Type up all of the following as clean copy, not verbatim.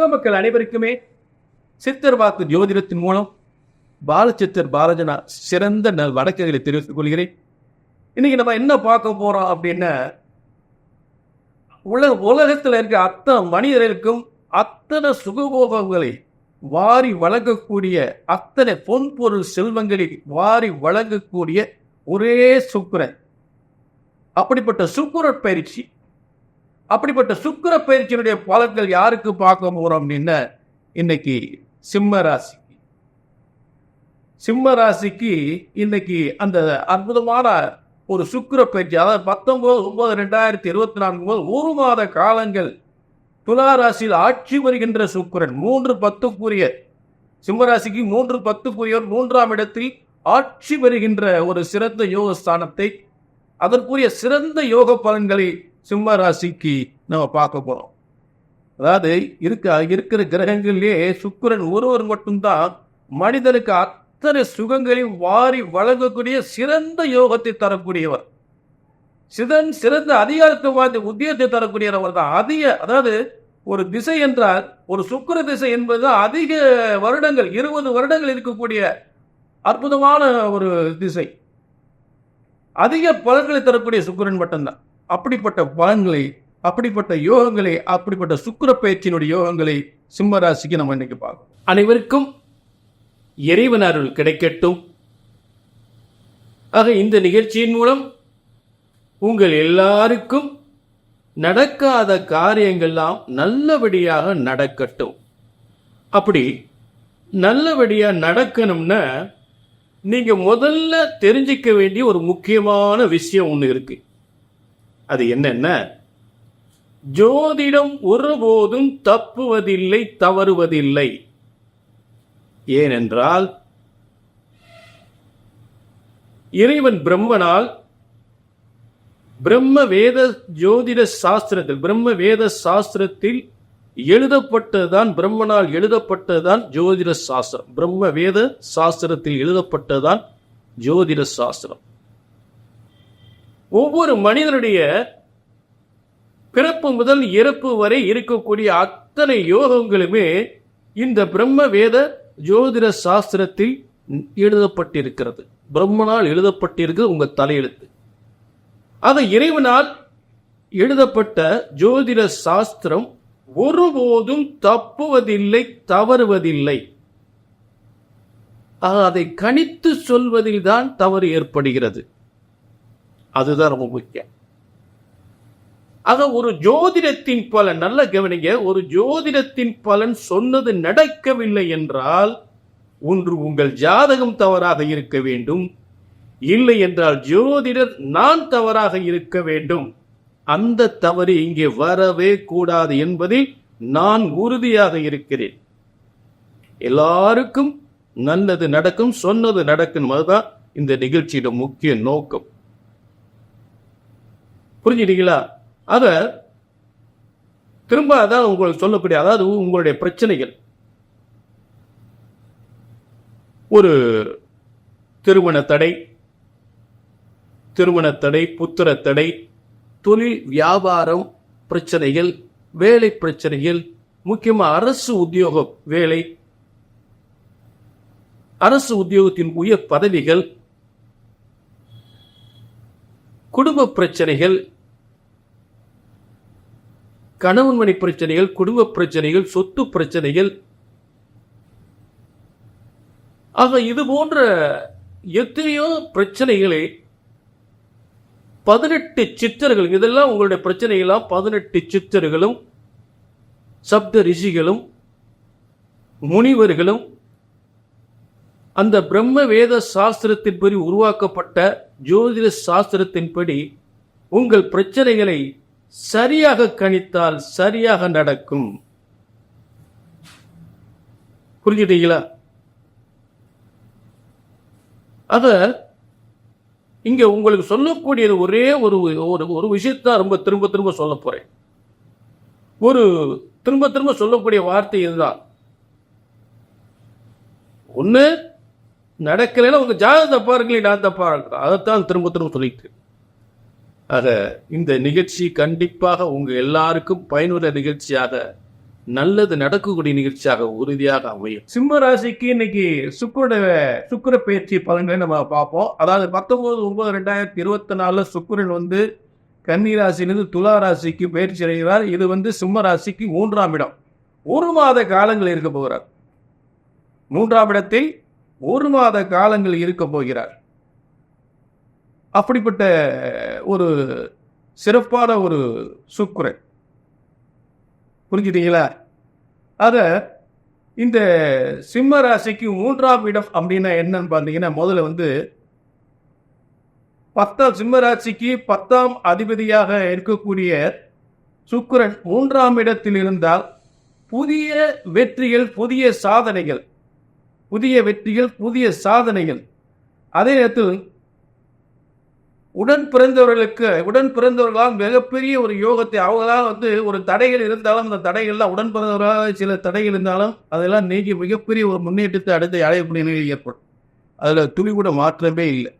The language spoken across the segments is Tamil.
உலக மக்கள் அனைவருக்குமே சித்தர் வாக்கு ஜோதிடத்தின் மூலம் பாலச்சித்தர் பாலஜனா சிறந்த வணக்கங்களை தெரிவித்துக் கொள்கிறேன். இன்னைக்கு நம்ம என்ன பார்க்க போறோம் அப்படின்னா, உலகத்தில் இருக்க அத்தனை மனிதர்களுக்கும் அத்தனை சுகபோகங்களை வாரி வழங்கக்கூடிய, அத்தனை பொன்பொருள் செல்வங்களை வாரி வழங்கக்கூடிய ஒரே சுக்கிரன். அப்படிப்பட்ட சுக்கிர பயிற்சி, அப்படிப்பட்ட சுக்கிர பயிற்சியினுடைய பலன்கள் யாருக்கு பார்க்க போறோம் அப்படின்னா, இன்னைக்கு சிம்ம ராசிக்கு இன்னைக்கு அந்த அற்புதமான ஒரு சுக்கிர பயிற்சி, அதாவது 19/9/2024 முதல் ஒரு மாத காலங்கள் துலா ராசியில் ஆட்சி வருகின்ற சுக்கிரன் 3/10 சிம்மராசிக்கு 3/10 3ஆம் இடத்தில் ஆட்சி வருகின்ற ஒரு சிறந்த யோக ஸ்தானத்தை, அதற்குரிய சிறந்த யோக பலன்களை சிம்ம ராசிக்கு நம்ம பார்க்க போறோம். அதாவது இருக்கிற கிரகங்களிலே சுக்கிரன் ஒருவர் மட்டும்தான் மனிதனுக்கு அத்தனை சுகங்களையும் வாரி வழங்கக்கூடிய சிறந்த யோகத்தை தரக்கூடியவர், சிறந்த அதிகாரத்தை வாய்ந்த உத்தியோகத்தை தரக்கூடியவர் தான். அதாவது ஒரு திசை என்றால், ஒரு சுக்கிர திசை என்பது அதிக வருடங்கள் 20 வருடங்கள் இருக்கக்கூடிய அற்புதமான ஒரு திசை, அதிக பலன்களை தரக்கூடிய சுக்கிரன் மட்டும்தான். அப்படிப்பட்ட பலன்களை, அப்படிப்பட்ட யோகங்களை, அப்படிப்பட்ட சுக்கிர பயிற்சியினுடைய யோகங்களை சிம்ம ராசிக்கு நம்ம இன்னைக்கு பார்க்கணும். அனைவருக்கும் இறைவன் அருள் கிடைக்கட்டும். ஆக இந்த நிகழ்ச்சியின் மூலம் உங்கள் எல்லாருக்கும் நடக்காத காரியங்கள்லாம் நல்லபடியாக நடக்கட்டும். அப்படி நல்லபடியாக நடக்கணும்னா நீங்க முதல்ல தெரிஞ்சிக்க வேண்டிய ஒரு முக்கியமான விஷயம் ஒன்று இருக்கு. அது என்னன்னா, ஜோதிடம் ஒருபோதும் தப்புவதில்லை, தவறுவதில்லை. ஏனென்றால் இறைவன் பிரம்மனால் பிரம்ம வேத ஜோதிட சாஸ்திரத்தில், பிரம்ம வேத சாஸ்திரத்தில் எழுதப்பட்டதுதான், பிரம்மனால் எழுதப்பட்டதுதான் ஜோதிட சாஸ்திரம். பிரம்ம வேத சாஸ்திரத்தில் எழுதப்பட்டதுதான் ஜோதிட சாஸ்திரம். ஒவ்வொரு மனிதனுடைய பிறப்பு முதல் இறப்பு வரை இருக்கக்கூடிய அத்தனை யோகங்களுமே இந்த பிரம்ம வேத ஜோதிட சாஸ்திரத்தில் எழுதப்பட்டிருக்கிறது. பிரம்மனால் எழுதப்பட்டிருக்கு உங்க தலையெழுத்து. அது இறைவனால் எழுதப்பட்ட ஜோதிட சாஸ்திரம் ஒருபோதும் தப்புவதில்லை, தவறுவதில்லை. அதை கணித்து சொல்வதில் தான் தவறு ஏற்படுகிறது. அதுதான் ரொம்ப முக்கியம். ஆக ஒரு ஜோதிடத்தின் பலன், நல்ல கவனிங்க, ஒரு ஜோதிடத்தின் பலன் சொன்னது நடக்கவில்லை என்றால் ஒன்று உங்கள் ஜாதகம் தவறாக இருக்க வேண்டும், இல்லை என்றால் ஜோதிடர் நான் தவறாக இருக்க வேண்டும். அந்த தவறு இங்கே வரவே கூடாது என்பதில் நான் உறுதியாக இருக்கிறேன். எல்லாருக்கும் நல்லது நடக்கும், சொன்னது நடக்கும். அதுதான் இந்த நிகழ்ச்சியோட முக்கிய நோக்கம். புரிஞ்சுட்டீங்களா? அத திரும்ப அதான் உங்களுக்கு சொல்லக்கூடிய, அதாவது உங்களுடைய பிரச்சனைகள், ஒரு திருமண தடை, புத்திர தடை, தொழில் வியாபாரம் பிரச்சனைகள், வேலை பிரச்சனைகள், முக்கியமா அரசு உத்தியோக வேலை, அரசு உத்தியோகத்தின் உயர் பதவிகள், குடும்ப பிரச்சனைகள், கணவன் மணி பிரச்சனைகள், குடும்ப பிரச்சனைகள், சொத்து பிரச்சனைகள். ஆக இது போன்ற எத்தனையோ பிரச்சனைகளை 18 சித்தர்கள், இதெல்லாம் உங்களுடைய பிரச்சனைகளாம் 18 சித்தர்களும் சப்த ரிஷிகளும் முனிவர்களும் அந்த பிரம்ம வேத சாஸ்திரத்தின்படி உருவாக்கப்பட்ட ஜோதிட சாஸ்திரத்தின்படி உங்கள் பிரச்சனைகளை சரியாக கணித்தால் சரியாக நடக்கும். புரிஞ்சுட்டீங்களா? அத இங்க உங்களுக்கு சொல்லக்கூடியது ஒரே ஒரு விஷயத்தான் ரொம்ப திரும்ப திரும்ப சொல்ல போறேன். ஒரு திரும்ப திரும்ப சொல்லக்கூடிய வார்த்தை இதுதான். ஒண்ணு நடக்கலைன்னா உங்க ஜாதகம் தப்பா இருக்கல, நான் தப்பா இருக்கிறேன், அதைத்தான் திரும்ப திரும்ப சொல்லிட்டு. ஆக இந்த நிகழ்ச்சி கண்டிப்பாக உங்க எல்லாருக்கும் பயனுள்ள நிகழ்ச்சியாக நல்லது நடக்கக்கூடிய நிகழ்ச்சியாக உறுதியாக அமையும். சிம்ம ராசிக்கு இன்னைக்கு சுக்கிர பயிற்சி பலன்களை நம்ம பார்ப்போம். அதாவது 19/9/2024 சுக்கிரன் வந்து கன்னி ராசியிலிருந்து துலா ராசிக்கு பயிற்சி அடைகிறார். இது சிம்ம ராசிக்கு 3ஆம் இடம். 1 மாத காலங்கள் இருக்க போகிறார். 3ஆம் இடத்தில் 1 மாத காலங்கள் இருக்க போகிறார். அப்படிப்பட்ட ஒரு சிறப்பான ஒரு சுக்கிரன். புரிஞ்சுட்டீங்களா? அத இந்த சிம்ம ராசிக்கு 3ஆம் இடம் அப்படின்னா என்னன்னு பார்த்தீங்கன்னா, முதல்ல சிம்ம ராசிக்கு 10ஆம் அதிபதியாக இருக்கக்கூடிய சுக்கிரன் 3ஆம் இடத்தில் இருந்தால் புதிய வெற்றிகள், புதிய சாதனைகள். அதே நேரத்தில் உடன் பிறந்தவர்களால் மிகப்பெரிய ஒரு யோகத்தை அவங்களால் ஒரு தடைகள் இருந்தாலும் அந்த தடைகள்லாம் உடன் பிறந்தவர்களால் சில தடைகள் இருந்தாலும் அதெல்லாம் நீக்கி மிகப்பெரிய ஒரு முன்னேற்றத்தை அடுத்து அடையக்கூடிய நிலை ஏற்படும். அதில் துளி கூட மாற்றமே இல்லை.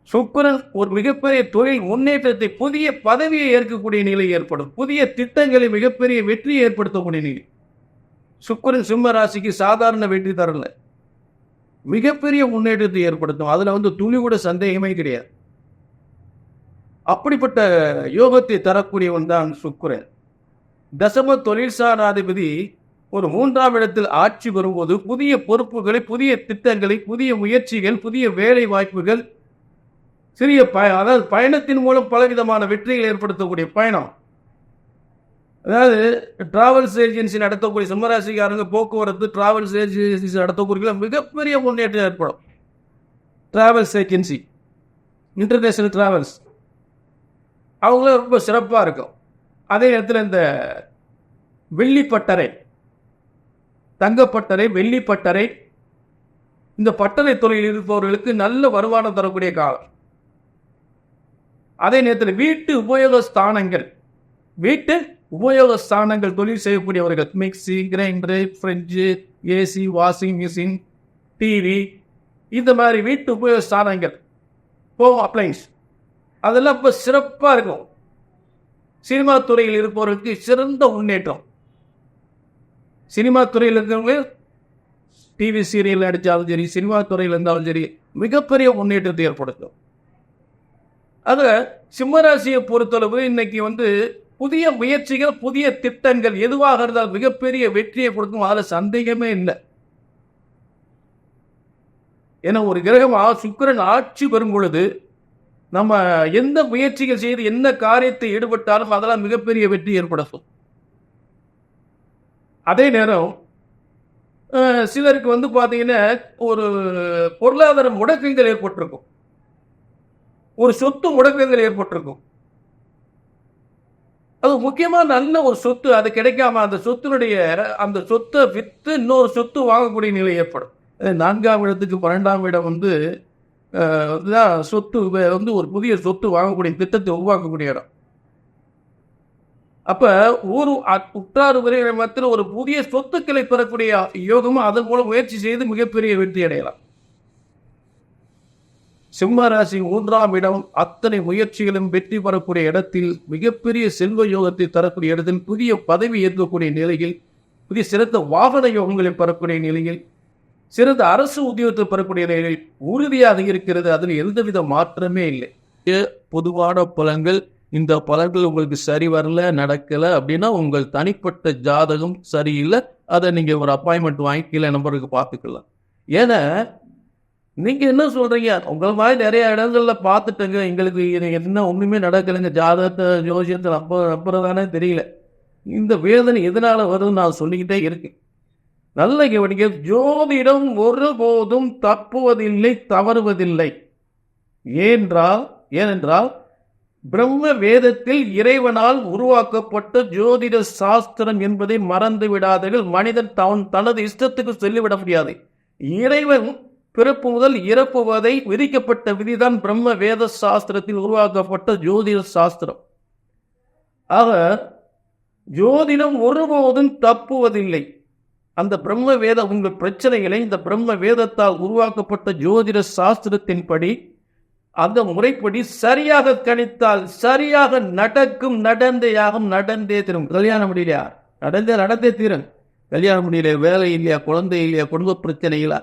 சுக்கிரன் ஒரு மிகப்பெரிய தொழில் முன்னேற்றத்தை, புதிய பதவியை ஏற்கக்கூடிய நிலை ஏற்படும். புதிய திட்டங்களை, மிகப்பெரிய வெற்றியை ஏற்படுத்தக்கூடிய நிலை. சுக்கிரன் சிம்ம ராசிக்கு சாதாரண வெற்றி தரல, மிகப்பெரிய முன்னேற்றத்தை ஏற்படுத்தும். அதுல துளி கூட சந்தேகமே கிடையாது. அப்படிப்பட்ட யோகத்தை தரக்கூடியவன் தான் சுக்கிரன். தசம தொழிற்சாராதிபதி ஒரு 3ஆம் இடத்தில் ஆட்சி வரும்போது புதிய பொறுப்புகளை, புதிய திட்டங்களை, புதிய முயற்சிகள், புதிய வேலை வாய்ப்புகள், அதாவது பயணத்தின் மூலம் பலவிதமான வெற்றிகளை ஏற்படுத்தக்கூடிய பயணம். அதாவது டிராவல்ஸ் ஏஜென்சி நடத்தக்கூடிய சிம்மராசிக்காரங்க, போக்குவரத்து டிராவல்ஸ் ஏஜென்சி நடத்தக்கூடிய மிகப்பெரிய முன்னேற்றம் ஏற்படும். டிராவல்ஸ் ஏஜென்சி, இன்டர்நேஷனல் டிராவல்ஸ், அவங்கள ரொம்ப சிறப்பாக இருக்கும். அதே நேரத்தில் இந்த வெள்ளிப்பட்டறை, தங்கப்பட்டறை, வெள்ளிப்பட்டறை, இந்த பட்டறை தொழில் இருப்பவர்களுக்கு நல்ல வருமானம் தரக்கூடிய காலம். அதே நேரத்தில் வீட்டு உபயோக ஸ்தானங்கள் தொழில் செய்யக்கூடியவர்கள், mixie, grinder, fridge, AC, washing machine, TV, இந்த மாதிரி வீட்டு உபயோக ஸ்தானங்கள், ஹோம் அப்ளைன்ஸ், அதெல்லாம் இப்போ சிறப்பாக இருக்கும். சினிமா துறையில் இருப்பவர்களுக்கு சிறந்த முன்னேற்றம். சினிமா துறையில் இருக்கிறவங்க டிவி சீரியல் நடித்தாலும் சரி, சினிமா துறையில் இருந்தாலும் சரி, மிகப்பெரிய முன்னேற்றத்தை ஏற்படுத்தும். ஆக சிம்மராசியை பொறுத்தளவு இன்னைக்கு புதிய முயற்சிகள், புதிய திட்டங்கள் எதுவாக இருந்தால் மிகப்பெரிய வெற்றியை கொடுக்கும். அதில் சந்தேகமே இல்லை. ஏன்னா ஒரு கிரகம் சுக்கிரன் ஆட்சி பெறும் பொழுது நம்ம எந்த முயற்சிகள் செய்து என்ன காரியத்தை ஈடுபட்டாலும் அதெல்லாம் மிகப்பெரிய வெற்றி ஏற்படுத்தும். அதே நேரம் சிலருக்கு பார்த்தீங்கன்னா ஒரு பொருளாதார முடக்கங்கள் ஏற்பட்டிருக்கும், ஒரு சொத்து முடக்கங்கள் ஏற்பட்டிருக்கும். அது முக்கியமாக நல்ல ஒரு சொத்து அது கிடைக்காம அந்த சொத்தை விற்று இன்னொரு சொத்து வாங்கக்கூடிய நிலை ஏற்படும். 4ஆம் இடத்துக்கு 12ஆம் இடம் சொத்து ஒரு புதிய சொத்து வாங்கக்கூடிய திட்டத்தை உருவாக்கக்கூடிய இடம். அப்ப உற்றார் உறவினர் மத்தியில் ஒரு புதிய சொத்துக்களை பெறக்கூடிய யோகமும் அதன் மூலம் முயற்சி செய்து மிகப்பெரிய வெற்றி அடையலாம். சிம்ம ராசி 3ஆம் இடம் அத்தனை முயற்சிகளும் வெற்றி பெறக்கூடிய இடத்தில், மிகப்பெரிய செல்வ யோகத்தை தரக்கூடிய இடத்தில், புதிய பதவி ஏற்கக்கூடிய நிலையில், புதிய சிறந்த வாகன யோகங்களை பெறக்கூடிய நிலையில், சிறந்த அரசு உத்தியோகத்தை பெறக்கூடிய நிலையில் உறுதியாக இருக்கிறது. அதில் எந்தவித மாற்றமே இல்லை. பொதுவான பலன்கள். இந்த பலன்கள் உங்களுக்கு சரி வரல, நடக்கல அப்படின்னா உங்கள் தனிப்பட்ட ஜாதகம் சரியில்லை. அதை நீங்க ஒரு அப்பாயின்மெண்ட் வாங்கி கீழே நம்பருக்கு பார்த்துக்கலாம். ஏன்னா நீங்க என்ன சொல்றீங்க, உங்களை மாதிரி நிறைய இடங்கள்ல பார்த்துட்டுங்க, எங்களுக்கு என்ன ஒண்ணுமே நடக்கலைங்க, ஜாதகத்தை ஜோசியத்தை நம்புறதானே தெரியல, இந்த வேதனை எதனால வருதுன்னு நான் சொல்லிக்கிட்டே இருக்கேன். நல்ல கவனிக்க, ஜோதிடம் ஒருபோதும் தப்புவதில்லை, தவறுவதில்லை. ஏனென்றால் பிரம்ம வேதத்தில் இறைவனால் உருவாக்கப்பட்ட ஜோதிட சாஸ்திரம் என்பதை மறந்து விடாதீர்கள். மனிதன் தனது இஷ்டத்துக்கு சொல்லிவிட முடியாது. இறைவன் பிறப்பு முதல் இறப்பு வரை விதிக்கப்பட்ட விதிதான் பிரம்ம வேத சாஸ்திரத்தில் உருவாக்கப்பட்ட ஜோதிட சாஸ்திரம். ஆக ஜோதிடம் ஒருபோதும் தப்புவதில்லை. அந்த பிரம்ம வேத உங்கள் பிரச்சனைகளை இந்த பிரம்ம வேதத்தால் உருவாக்கப்பட்ட ஜோதிட சாஸ்திரத்தின்படி, அந்த முறைப்படி சரியாக கணித்தால் சரியாக நடக்கும், நடந்தே ஆகும், நடந்தே தரும். கல்யாணம் முடியலையா, நடந்தே தீரும். கல்யாணம் முடியல, வேலை இல்லையா, குழந்தை இல்லையா, குடும்ப பிரச்சனைகளா,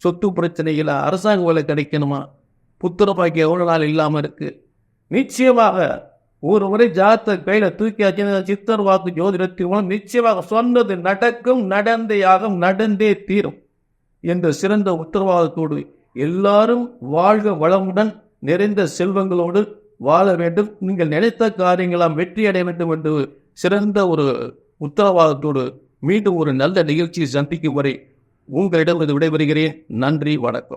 சொத்து பிரச்சனைகளா, அரசாங்க வேலை கிடைக்கணுமா, புத்திர பாக்கியம் எவ்வளவு நாள் இல்லாம இருக்கு. நிச்சயமாக ஒரு முறை ஜாதகத்தை கையில தூக்கியாச்சு, சித்தர் வாக்கு ஜோதிடத்தின் மூலம் நிச்சயமாக சொன்னது நடக்கும், நடந்தேயாகும், நடந்தே தீரும் என்ற சிறந்த உத்தரவாதத்தோடு எல்லாரும் வாழ்க வளமுடன் நிறைந்த செல்வங்களோடு வாழ வேண்டும், நீங்கள் நினைத்த காரியங்களாம் வெற்றி அடைய வேண்டும் என்று சிறந்த ஒரு உத்தரவாதத்தோடு மீண்டும் ஒரு நல்ல நிகழ்ச்சியை சந்திக்கும் வரை உங்களிடம் விடைபெறுகிறேன். நன்றி, வணக்கம்.